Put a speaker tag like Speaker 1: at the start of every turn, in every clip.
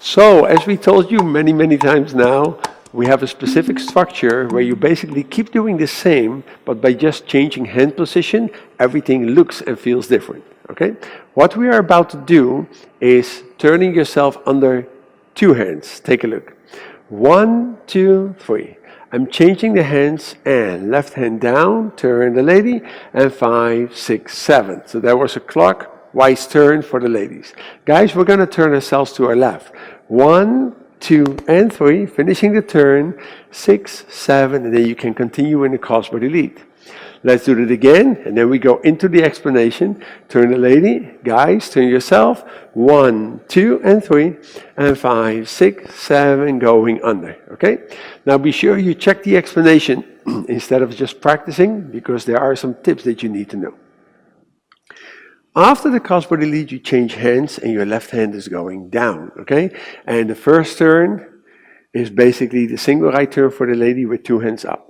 Speaker 1: So, as we told you many times now, we have a specific structure where you basically keep doing the same, but by just changing hand position, everything looks and feels different. Okay? What we are about to do is turning yourself under two hands. Take a look. 1, 2, 3. I'm changing the hands and left hand down, turn the lady, and 5, 6, 7. So that was a clockwise turn for the ladies. Guys, we're going to turn ourselves to our left. 1, 2, and 3, finishing the turn, 6, 7, and then you can continue in the crossbody lead. Let's do it again, and then we go into the explanation. Turn the lady, guys, turn yourself, 1, 2, and 3, and 5, 6, 7, going under, okay? Now be sure you check the explanation instead of just practicing, because there are some tips that you need to know. After the crossbody lead, you change hands, and your left hand is going down, okay? And the first turn is basically the single right turn for the lady with two hands up.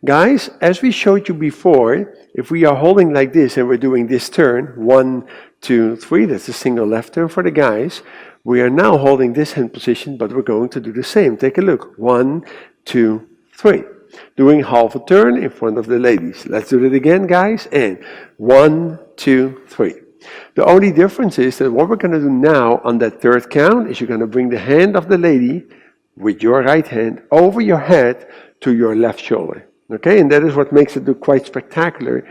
Speaker 1: Guys, as we showed you before, if we are holding like this and we're doing this turn, 1, 2, 3, that's a single left turn for the guys. We are now holding this hand position, but we're going to do the same. Take a look. 1, 2, 3. Doing half a turn in front of the ladies. Let's do it again, guys. And 1, 2, 3. The only difference is that what we're going to do now on that third count is you're going to bring the hand of the lady with your right hand over your head to your left shoulder. Okay, and that is what makes it look quite spectacular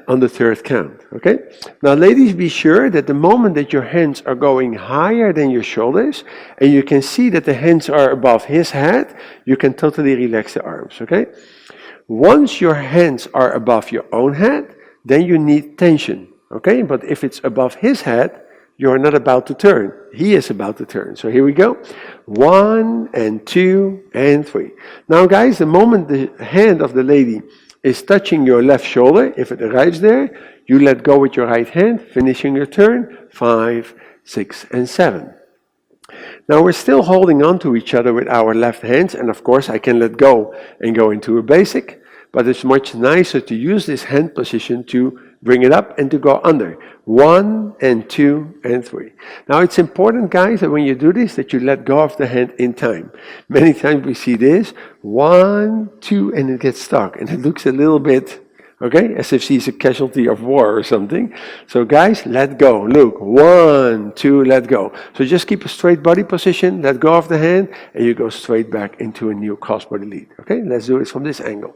Speaker 1: on the third count. Okay, now ladies, be sure that the moment that your hands are going higher than your shoulders, and you can see that the hands are above his head, you can totally relax the arms. Okay, once your hands are above your own head, then you need tension. Okay, but if it's above his head, you're not about to turn. He is about to turn. So here we go. 1, and 2, and 3. Now guys, the moment the hand of the lady is touching your left shoulder, if it arrives there, you let go with your right hand, finishing your turn, 5, 6, and 7. Now we're still holding on to each other with our left hands, and of course I can let go and go into a basic, but it's much nicer to use this hand position to bring it up and to go under. 1, and 2, and 3. Now it's important, guys, that when you do this, that you let go of the hand in time. Many times we see this, 1, 2, and it gets stuck, and it looks a little bit, okay, as if she's a casualty of war or something. So guys, let go. Look, 1, 2, let go. So just keep a straight body position, let go of the hand, and you go straight back into a new crossbody lead. Okay, let's do it from this angle.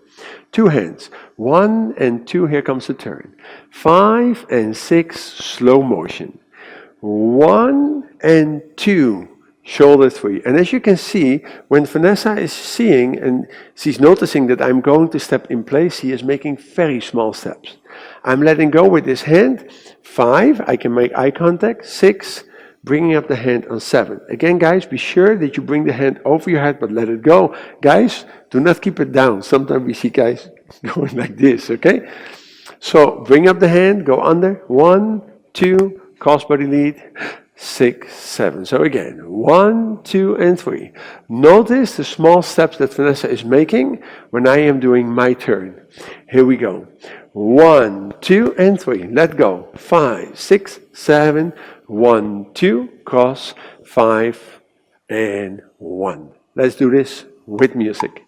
Speaker 1: Two hands, 1 and 2, here comes the turn. 5 and 6, slow motion. 1 and 2, shoulder 3. And as you can see, when Vanessa is seeing and she's noticing that I'm going to step in place, she is making very small steps. I'm letting go with this hand. 5, I can make eye contact. 6, bringing up the hand on 7. Again, guys, be sure that you bring the hand over your head, but let it go. Guys, do not keep it down. Sometimes we see guys going like this, okay? So bring up the hand, go under. 1, 2, crossbody lead. 6, 7. So again, 1, 2, and 3. Notice the small steps that Vanessa is making when I am doing my turn. Here we go. 1, 2, and 3. Let go. 5, 6, 7. 1, 2, cross. 5, and 1. Let's do this with music.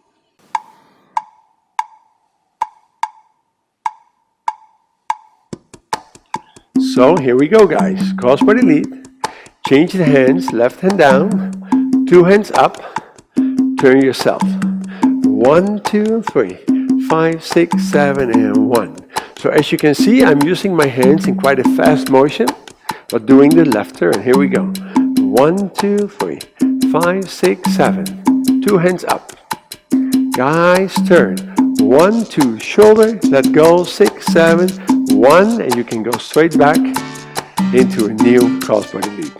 Speaker 1: So here we go, guys. Crossbody lead. Change the hands, left hand down, two hands up, turn yourself. 1, 2, 3, 5, 6, 7, and 1. So as you can see, I'm using my hands in quite a fast motion, but doing the left turn. Here we go. 1, 2, 3, 5, 6, 7. Two hands up. Guys, turn. 1, 2, shoulder, let go, 6, 7, 1, and you can go straight back into a new crossbody lead.